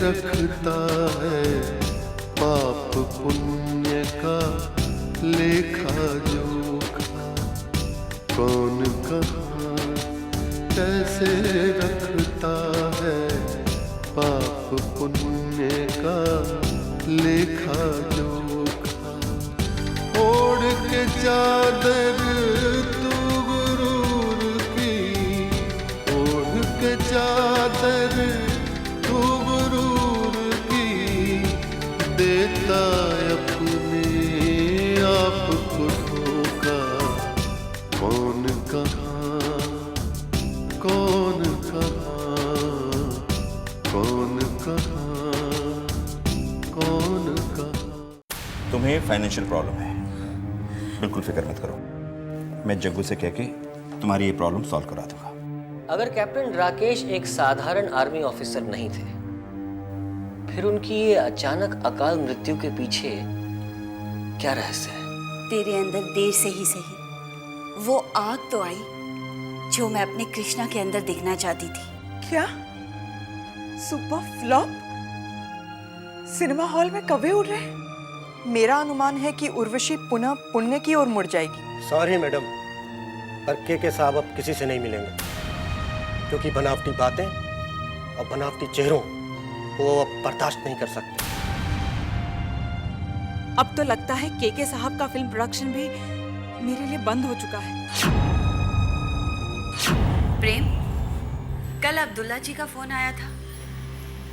रखता है पाप पुण्य का लेखा जोखा। कौन कहाँ कैसे रखता है पाप पुण्य का लेखा जोखा। ओढ़ के चादर तू गुरूर की, ओढ़ के चादर तू गुरूर की, देता अपने आप को धोखा। कौन कहाँ कौन कहाँ कौन कहाँ कौन कहाँ। तुम्हें फाइनेंशियल प्रॉब्लम है, बिल्कुल फिक्र मत करो। मैं जग्गू से कह के तुम्हारी ये प्रॉब्लम सॉल्व करा दूंगा। अगर कैप्टन राकेश एक साधारण आर्मी ऑफिसर नहीं थे, फिर उनकी ये अचानक अकाल मृत्यु के पीछे क्या रहस्य है? तेरे अंदर देर से ही सही वो आग तो आई जो मैं अपने कृष्णा के अंदर देखना चाहती थी। क्या सुपर फ्लॉप सिनेमा हॉल में कौवे उड़ रहे हैं? मेरा अनुमान है कि उर्वशी पुनः पुण्य की ओर मुड़ जाएगी। सॉरी मैडम, पर के साहब अब किसी से नहीं मिलेंगे, क्योंकि बनावटी बातें और बनावटी चेहरों वो अब बर्दाश्त नहीं कर सकते। अब तो लगता है के साहब का फिल्म प्रोडक्शन भी मेरे लिए बंद हो चुका है। प्रेम, कल अब्दुल्ला जी का फोन आया था,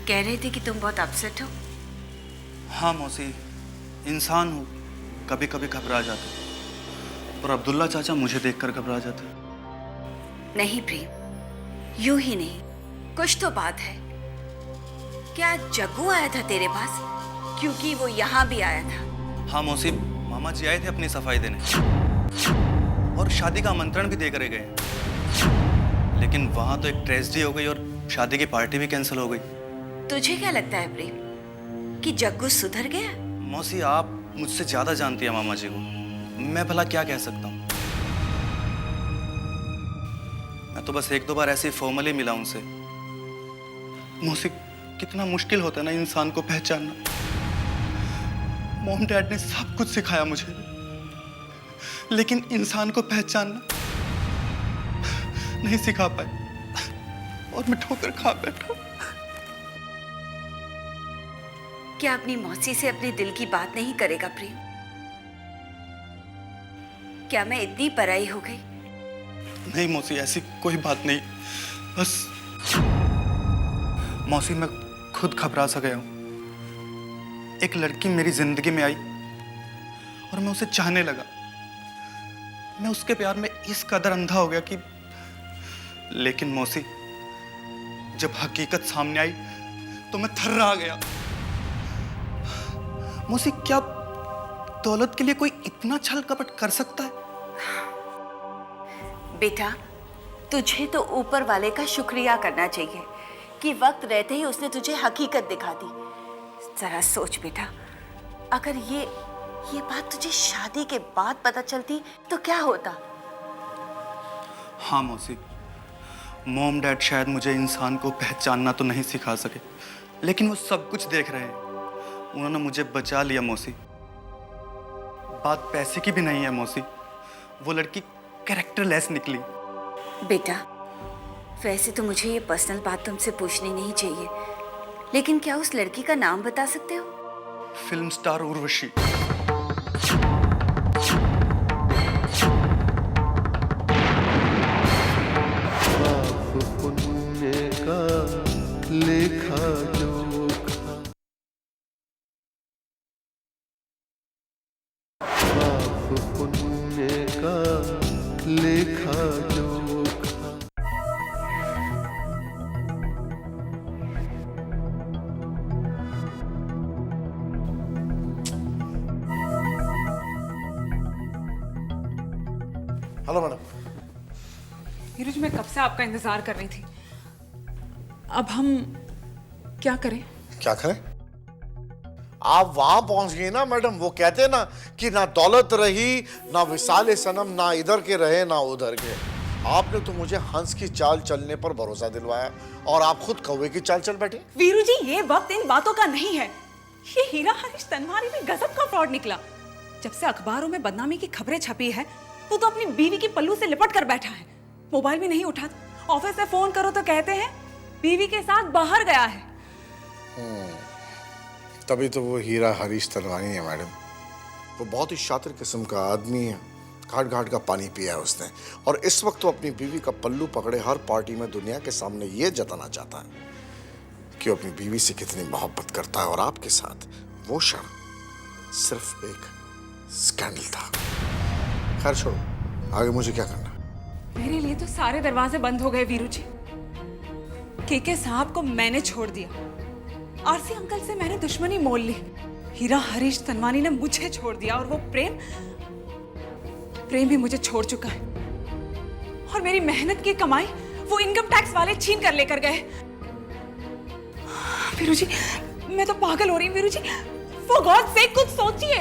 कह रहे थे कि तुम बहुत अपसेट हो। हाँ मौसी, इंसान हूँ, कभी कभी घबरा जाते, और अब्दुल्ला चाचा मुझे देखकर घबरा जाते। नहीं प्रेम, यूं ही नहीं, कुछ तो बात है। क्या जग्गू आया था तेरे पास? क्योंकि वो यहाँ भी आया था। हाँ मौसी, मामा जी आए थे अपनी सफाई देने, और शादी का आमंत्रण भी देकर गए, लेकिन वहां तो एक ट्रेजेडी हो गई और शादी की पार्टी भी कैंसिल हो गई। तुझे क्या लगता है प्रेम कि जग्गू सुधर गया? मौसी, आप मुझसे ज्यादा जानती है मामा जी को, मैं भला क्या कह सकता हूँ। मैं तो बस एक दो बार ऐसे ही फॉर्मली मिला उनसे। मौसी, कितना मुश्किल होता है ना इंसान को पहचानना। मॉम डैड ने सब कुछ सिखाया मुझे, लेकिन इंसान को पहचानना नहीं सिखा पाए, और मैं ठोकर खा बैठा। क्या अपनी मौसी से अपने दिल की बात नहीं करेगा प्रेम? क्या मैं इतनी पराई हो गई? नहीं मौसी, ऐसी कोई बात नहीं, बस मौसी मैं खुद घबरा सा गया हूं। एक लड़की मेरी जिंदगी में आई और मैं उसे चाहने लगा। मैं उसके प्यार में इस कदर अंधा हो गया कि, लेकिन मौसी, जब हकीकत सामने आई तो मैं थर्रा गया। मौसी, क्या दौलत के लिए कोई इतना छल कपट कर सकता है? बेटा, तुझे तो ऊपर वाले का शुक्रिया करना चाहिए कि वक्त रहते ही उसने तुझे हकीकत दिखा दी। जरा सोच बेटा, अगर ये बात तुझे शादी के बाद पता चलती तो क्या होता? हाँ मौसी, मॉम डैड शायद मुझे इंसान को पहचानना तो नहीं सिखा सके, लेकिन वो सब कुछ देख रहे हैं। उन्होंने मुझे बचा लिया मौसी। बात पैसे की भी नहीं है मौसी, वो लड़की कैरेक्टरलेस निकली। बेटा, वैसे तो मुझे ये पर्सनल बात तुमसे पूछनी नहीं चाहिए, लेकिन क्या उस लड़की का नाम बता सकते हो? Film star Urvashi. पाप पुण्य का लेखा जोखा। पाप पुण्य का लेखा जोखा। Hello madam. नीरज, मैं कब से आपका इंतजार कर रही थी। अब हम क्या करें? क्या करें? आप वहां पहुंच गई ना मैडम। वो कहते हैं ना कि ना दौलत रही ना विसाले सनम, ना इधर के रहे ना उधर के। आपने तो मुझे हंस की चाल चलने पर भरोसा दिलवाया और आप खुद कौवे की चाल चल बैठे। वीरू जी, ये वक्त इन बातों का नहीं है। ये हीरा हरीश तनवानी में गजब का फ्रॉड निकला। जब से अखबारों में बदनामी की खबरें छपी है, वो तो अपनी बीवी की पल्लू से लिपट कर बैठा है। मोबाइल भी नहीं उठाता। ऑफिस से फोन करो तो कहते हैं बीवी के साथ बाहर गया है। तभी तो वो हीरा हरीश तलवानी है मैडम। वो बहुत ही शातिर किस्म का आदमी है। घाट घाट का पानी पिया है उसने, और इस वक्त तो अपनी बीवी का पल्लू पकड़े हर पार्टी में दुनिया के सामने ये जताना चाहता है कि वो अपनी बीवी से कितनी मोहब्बत करता है। और आपके साथ वो क्षण सिर्फ एक स्कैंडल था। खैर छोड़ो, आगे मुझे क्या करना। मेरे लिए तो सारे दरवाजे बंद हो गए वीरू जी। केके साहब को मैंने छोड़ दिया, आरसी अंकल से मैंने दुश्मनी मोल ली, हीरा हरीश तनवानी ने मुझे छोड़ दिया, और वो प्रेम भी मुझे छोड़ चुका है। और मेरी मेहनत की कमाई वो इनकम टैक्स वाले छीन कर लेकर गए। वीरू जी, मैं तो पागल हो रही हूँ वीरू जी। For God's sake, कुछ सोचिए।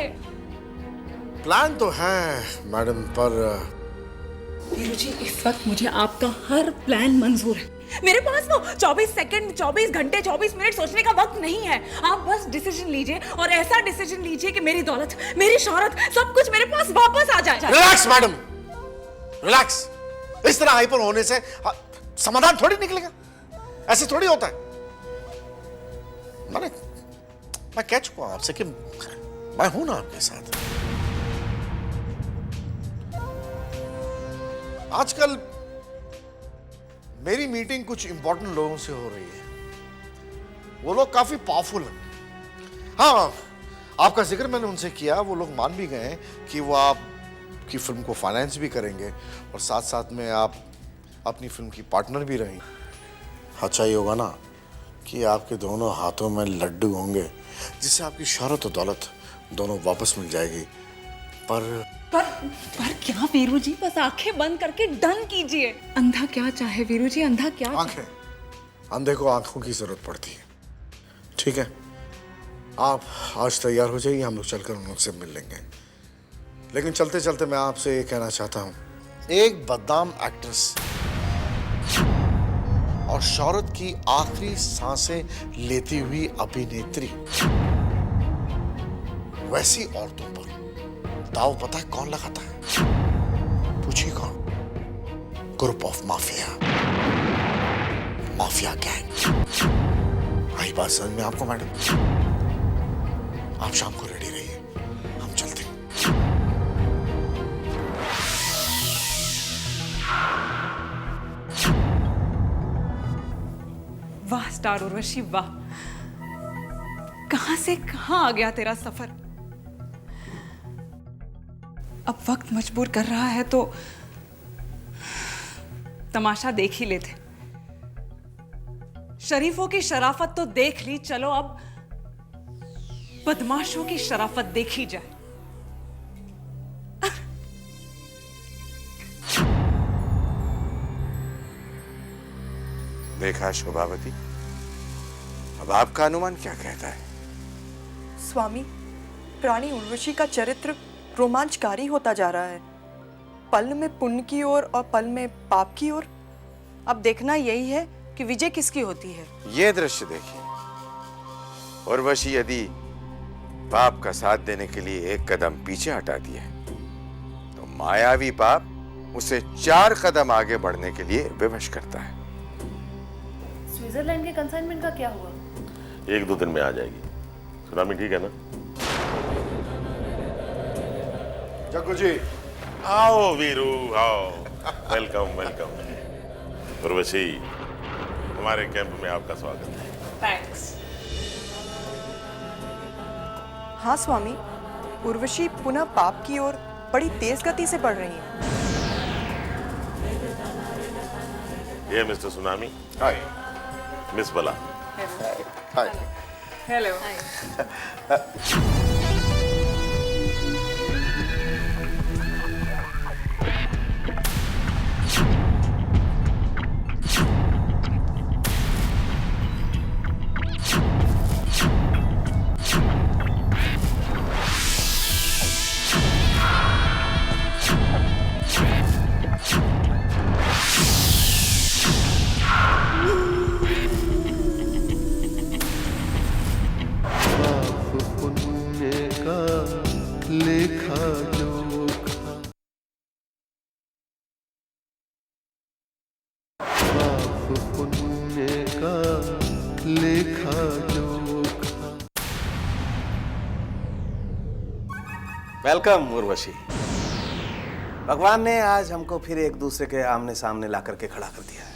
प्लान तो है मैडम, पर वीरू जी, इस वक्त मुझे आपका हर प्लान मंजूर है। मेरे पास वो 24 सेकंड, 24 घंटे, 24 मिनट सोचने का वक्त नहीं है। आप बस डिसीजन लीजिए, और ऐसा डिसीजन लीजिए कि मेरी दौलत, मेरी शोहरत, सब कुछ मेरे पास वापस आ जाए। Relax madam, relax. इस तरह हाइपर होने से समाधान थोड़ी निकलेगा। ऐसे थोड़ी होता है। मैं कह चुका हूं आपसे कि मैं हूं ना आपके साथ। आजकल मेरी मीटिंग कुछ इंपॉर्टेंट लोगों से हो रही है। वो लोग काफी पावरफुल हैं। हाँ, आपका जिक्र मैंने उनसे किया। वो लोग मान भी गए कि वो आपकी फिल्म को फाइनेंस भी करेंगे, और साथ साथ में आप अपनी फिल्म की पार्टनर भी रहेंगे। अच्छा ही होगा ना कि आपके दोनों हाथों में लड्डू होंगे, जिससे आपकी शोहरत और दौलत दोनों वापस मिल जाएगी। पर क्या वीरू जी, बस आंखें बंद करके डन कीजिए। अंधा क्या चाहे वीरू जी, अंधा क्या आंखें, अंधे को आंखों की जरूरत पड़ती है। ठीक है, आप आज तैयार हो जाइए, हम लोग चलकर उन लोग से मिल लेंगे। लेकिन चलते चलते मैं आपसे ये कहना चाहता हूँ, एक बदनाम एक्ट्रेस और शौहरत की आखिरी सांसें लेती हुई अभिनेत्री, वैसी औरतों पर दाव पता है कौन लगाता है? पूछिए कौन? Group of mafia, mafia gang. आई बात समझ में आपको मैडम? आप शाम को रेडी रहिए, हम चलते हैं। वाह स्टार उर्वशी, वाह। कहां से कहां आ गया तेरा सफर। अब वक्त मजबूर कर रहा है तो तमाशा देख ही लेते। शरीफों की शराफत तो देख ली, चलो अब बदमाशों की शराफत देखी जाए। देखा शोभावती, अब आपका अनुमान क्या कहता है? स्वामी, प्राणी उर्वशी का चरित्र रोमांचकारी होता जा रहा है। पल में पुण्य की ओर और पल में पाप की ओर। अब देखना यही है कि विजय किसकी होती है। ये दृश्य देखिए, उर्वशी यदि पाप का साथ देने के लिए एक कदम पीछे हटाती है, तो मायावी पाप उसे 4 कदम आगे बढ़ने के लिए विवश करता है। स्विट्जरलैंड के कंसाइनमेंट का क्या हुआ? 1-2 दिन में आ जाएगी। सुनामी ठीक है ना? जग्गू जी, आओ वीरू, आओ। Welcome welcome. उर्वशी, हमारे कैंप में आपका स्वागत है। थैंक्स। हाँ स्वामी, उर्वशी पुनः पाप की ओर बड़ी तेज गति से बढ़ रही है। ये मिस्टर सुनामी। हाय। मिस बला। हाय। हेलो। पुण्य का लेखा जोखा, पाप पुण्य का लेखा जोखा। वेलकम उर्वशी। भगवान ने आज हमको फिर एक दूसरे के आमने सामने ला करके खड़ा कर दिया है।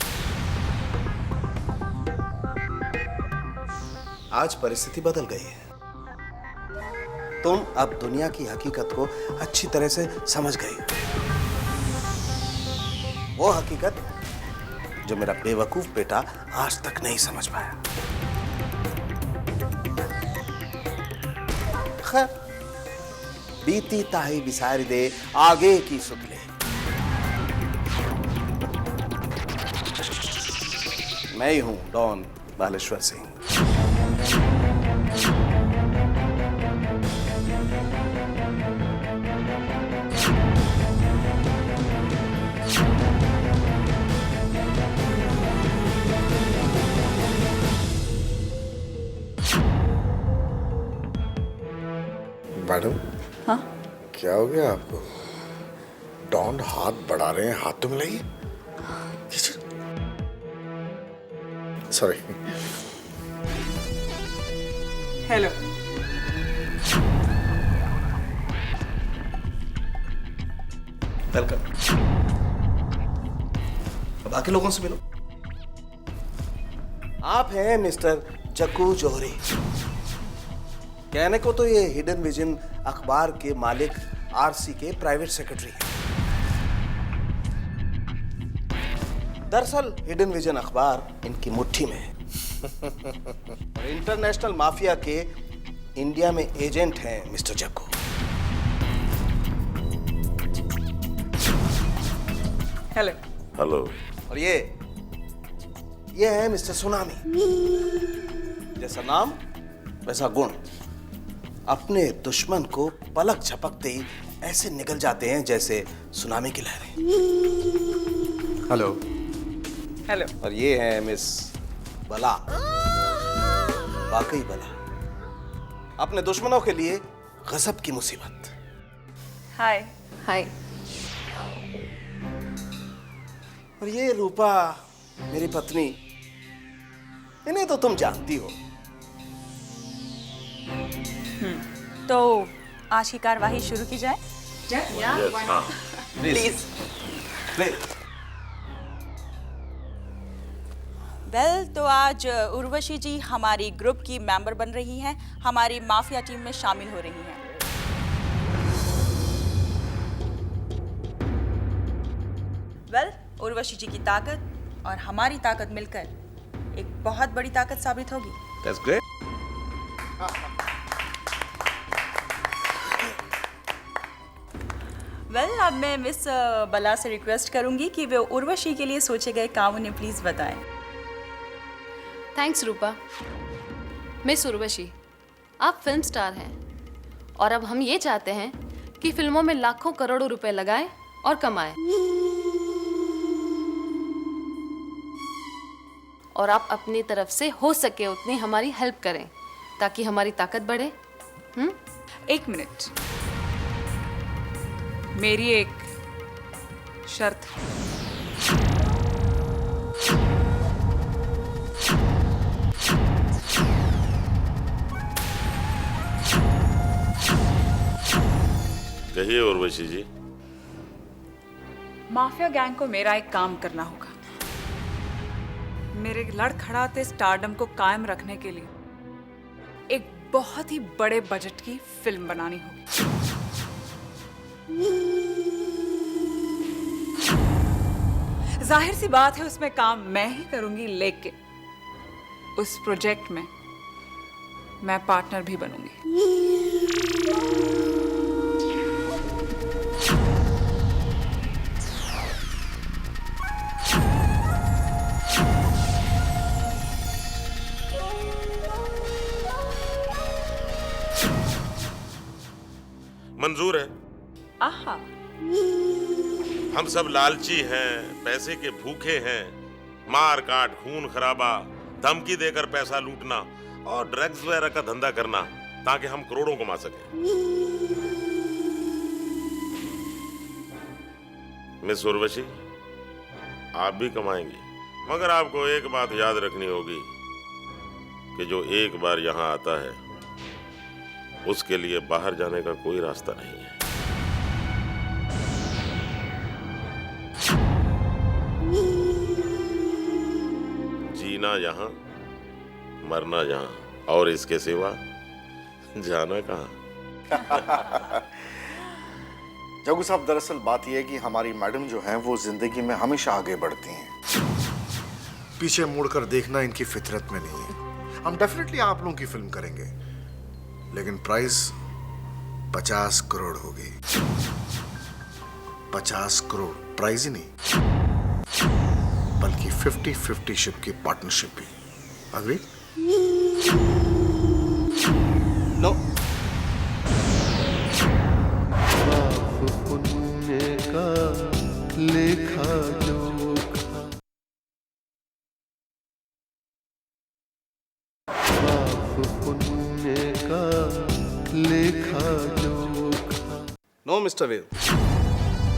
आज परिस्थिति बदल गई है। तुम अब दुनिया की हकीकत को अच्छी तरह से समझ गई हो। वो हकीकत जो मेरा बेवकूफ बेटा आज तक नहीं समझ पाया। खैर, बीती ताही बिसार दे आगे की सुतले। मैं ही हूं डॉन बालेश्वर सिंह। मैडम, हाँ? क्या हो गया आपको? डॉन हाथ बढ़ा रहे हैं, हाथ तो मिलाइए। सॉरी। हेलो। वेलकम। अब बाकी लोगों से मिलो। आप हैं मिस्टर जग्गू जौहरी। कहने को तो ये हिडन विजन अखबार के मालिक आरसी के प्राइवेट सेक्रेटरी हैं। दरअसल हिडन विजन अखबार इनकी मुट्ठी में है। और इंटरनेशनल माफिया के इंडिया में एजेंट हैं मिस्टर जग्गू। हेलो। हेलो। और ये है मिस्टर सुनामी। जैसा नाम वैसा गुण। अपने दुश्मन को पलक झपकते ही ऐसे निकल जाते हैं जैसे सुनामी की लहरें। हेलो। हेलो। और ये है मिस बला। वाकई बला। अपने दुश्मनों के लिए गजब की मुसीबत। हाय। हाय। और ये रूपा मेरी पत्नी। इन्हें तो तुम जानती हो। तो आज की कार्यवाही शुरू की जाए? प्लीज। वेल, तो आज उर्वशी जी हमारी ग्रुप की मेंबर बन रही हैं, हमारी माफिया टीम में शामिल हो रही हैं। वेल, उर्वशी जी की ताकत और हमारी ताकत मिलकर एक बहुत बड़ी ताकत साबित होगी। That's great. वेल, अब मैं मिस बला से रिक्वेस्ट करूंगी कि वे उर्वशी के लिए सोचे गए काम उन्हें प्लीज बताएं। थैंक्स रूपा। मिस उर्वशी, आप फिल्म स्टार हैं और अब हम ये चाहते हैं कि फिल्मों में लाखों करोड़ों रुपए लगाएं और कमाएं। और आप अपनी तरफ से हो सके उतनी हमारी हेल्प करें ताकि हमारी ताकत बढ़े। एक मिनट, मेरी एक शर्त है। कहिए उर्वशी जी। माफिया गैंग को मेरा एक काम करना होगा। मेरे लड़खड़ाते स्टारडम को कायम रखने के लिए एक बहुत ही बड़े बजट की फिल्म बनानी होगी। जाहिर सी बात है उसमें काम मैं ही करूंगी, लेकिन उस प्रोजेक्ट में मैं पार्टनर भी बनूंगी। मंजूर है। आहा। हम सब लालची हैं, पैसे के भूखे हैं। मार काट, खून खराबा, धमकी देकर पैसा लूटना और ड्रग्स वगैरह का धंधा करना ताकि हम करोड़ों कमा सकें। मिस उर्वशी, आप भी कमाएंगी, मगर आपको एक बात याद रखनी होगी कि जो एक बार यहां आता है उसके लिए बाहर जाने का कोई रास्ता नहीं है। जीना यहां, मरना यहां, और इसके सिवा जाना कहां। जग्गू साहब, दरअसल बात यह है कि हमारी मैडम जो हैं वो जिंदगी में हमेशा आगे बढ़ती हैं, पीछे मुड़कर देखना इनकी फितरत में नहीं है। हम डेफिनेटली आप लोगों की फिल्म करेंगे, लेकिन प्राइस 50 करोड़ होगी। 50 करोड़ प्राइस ही नहीं, बल्कि 50-50 शिप की पार्टनरशिप भी। अग्री? नो। पाप पुण्य का लेखा जोखा, पाप पुण्य का लेखा जोखा। नो मिस्टर वीरू,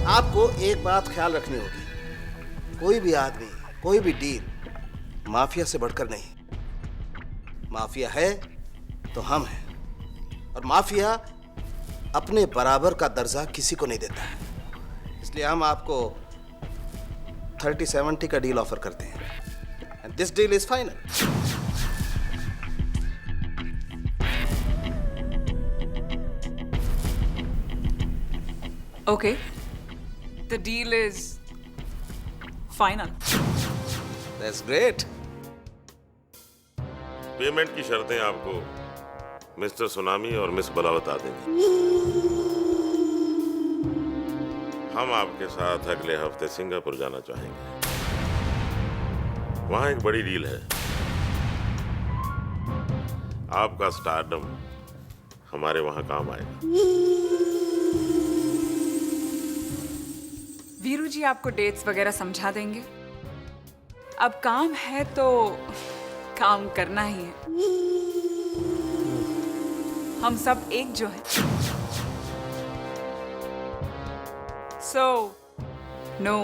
आपको एक बात ख्याल रखनी होगी, कोई भी आदमी, कोई भी डील माफिया से बढ़कर नहीं। माफिया है तो हम हैं, और माफिया अपने बराबर का दर्जा किसी को नहीं देता है। इसलिए हम आपको 30-70 का डील ऑफर करते हैं, and this deal is final. Okay, the deal is final. That's great. Payment की शर्तें आपको मिस्टर सुनामी और मिस बला बता देंगे। हम आपके साथ अगले हफ्ते सिंगापुर जाना चाहेंगे। वहां एक बड़ी डील है। आपका स्टारडम हमारे वहां काम आएगा। वीरू जी आपको डेट्स वगैरह समझा देंगे। अब काम है तो काम करना ही है। हम सब एक जो हैं। So, no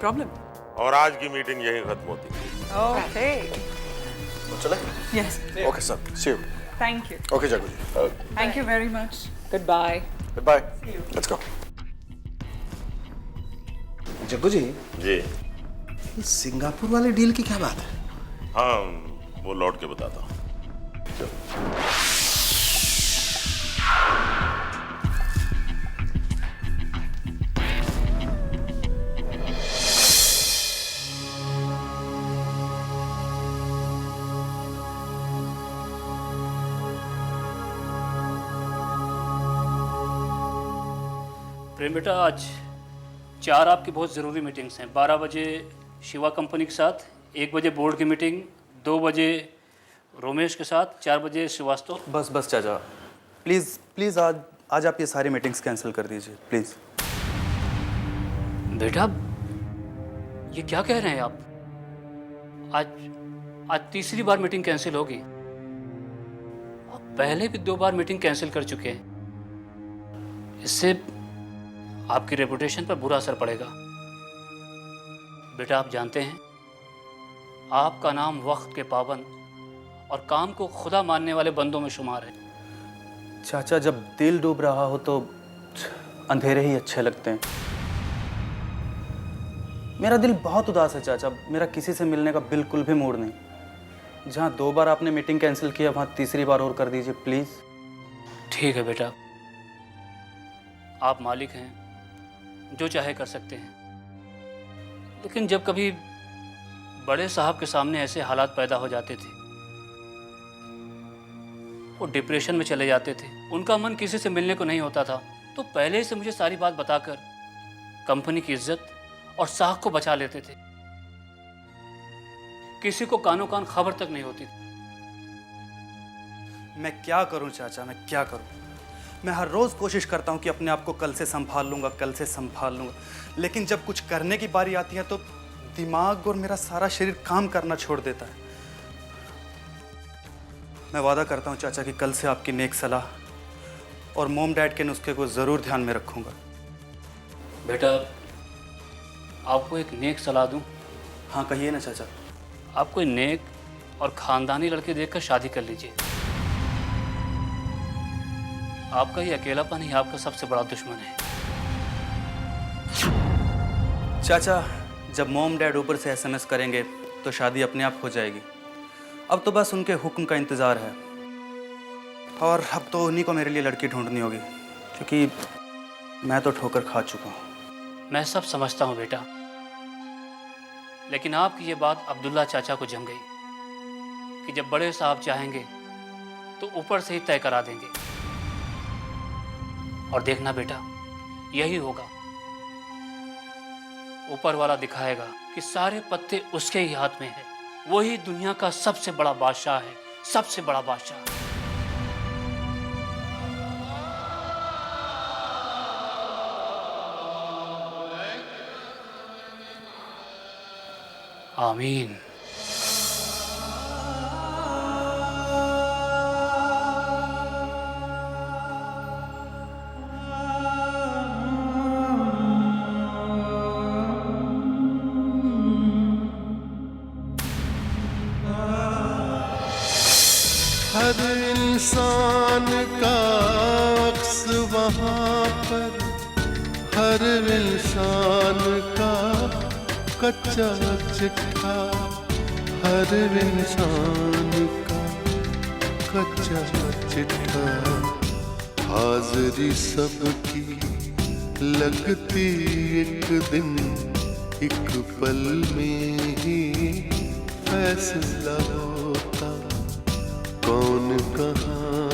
problem. और आज की मीटिंग यहीं खत्म होती है। Okay. तो चले? Yes. Okay sir, see you. Thank you. Okay Jaggu ji. Thank you very much. Goodbye. Bye. Let's go. Jaggu ji, जी इस सिंगापुर वाले डील की क्या बात है? हाँ, वो लौट के बताता हूँ। प्रेम बेटा, आज 4 आपकी बहुत ज़रूरी मीटिंग्स हैं। 12 बजे शिवा कंपनी के साथ, 1 बजे बोर्ड की मीटिंग, 2 बजे रोमेश के साथ, 4 बजे श्रीवास्तव। बस बस चाचा, प्लीज़ प्लीज़ आज आप ये सारी मीटिंग्स कैंसिल कर दीजिए प्लीज़। बेटा, ये क्या कह रहे हैं आप? आज तीसरी बार मीटिंग कैंसिल होगी। आप पहले भी 2 बार मीटिंग कैंसिल कर चुके हैं। इससे आपकी रेपुटेशन पर बुरा असर पड़ेगा। बेटा, आप जानते हैं आपका नाम वक्त के पाबंद और काम को खुदा मानने वाले बंदों में शुमार है। चाचा, जब दिल डूब रहा हो तो अंधेरे ही अच्छे लगते हैं। मेरा दिल बहुत उदास है चाचा, मेरा किसी से मिलने का बिल्कुल भी मूड नहीं। जहाँ 2 बार आपने मीटिंग कैंसिल किया, वहाँ तीसरी बार और कर दीजिए प्लीज़। ठीक है बेटा, आप मालिक हैं, जो चाहे कर सकते हैं। लेकिन जब कभी बड़े साहब के सामने ऐसे हालात पैदा हो जाते थे, वो डिप्रेशन में चले जाते थे, उनका मन किसी से मिलने को नहीं होता था, तो पहले से मुझे सारी बात बताकर कंपनी की इज्जत और साख को बचा लेते थे। किसी को कानों कान खबर तक नहीं होती थी। मैं क्या करूं चाचा, मैं क्या करूं? मैं हर रोज़ कोशिश करता हूं कि अपने आप को कल से संभाल लूंगा, कल से संभाल लूंगा, लेकिन जब कुछ करने की बारी आती है तो दिमाग और मेरा सारा शरीर काम करना छोड़ देता है। मैं वादा करता हूँ चाचा कि कल से आपकी नेक सलाह और मोम डैड के नुस्खे को ज़रूर ध्यान में रखूँगा। बेटा, आपको एक नेक सलाह दूं? हाँ कहिए ना चाचा। आप कोई नेक और ख़ानदानी लड़के देखकर शादी कर लीजिए। आपका ये अकेलापन ही आपका सबसे बड़ा दुश्मन है। चाचा, जब मोम डैड ऊपर से SMS करेंगे तो शादी अपने आप हो जाएगी। अब तो बस उनके हुक्म का इंतज़ार है, और अब तो उन्हीं को मेरे लिए लड़की ढूंढनी होगी, क्योंकि मैं तो ठोकर खा चुका हूँ। मैं सब समझता हूँ बेटा, लेकिन आपकी ये बात अब्दुल्ला चाचा को जम गई कि जब बड़े साहब चाहेंगे तो ऊपर से ही तय करा देंगे। और देखना बेटा, यही होगा। ऊपर वाला दिखाएगा कि सारे पत्ते उसके ही हाथ में हैं। वही दुनिया का सबसे बड़ा बादशाह है, सबसे बड़ा बादशाह। आमीन। हर इंसान का अक्स वहाँ पर, हर इंसान का कच्चा चिट्ठा, हर इंसान का कच्चा चिट्ठा। हाज़िरी सबकी लगती एक दिन, एक पल में ही फैसला होता। कौन कहाँ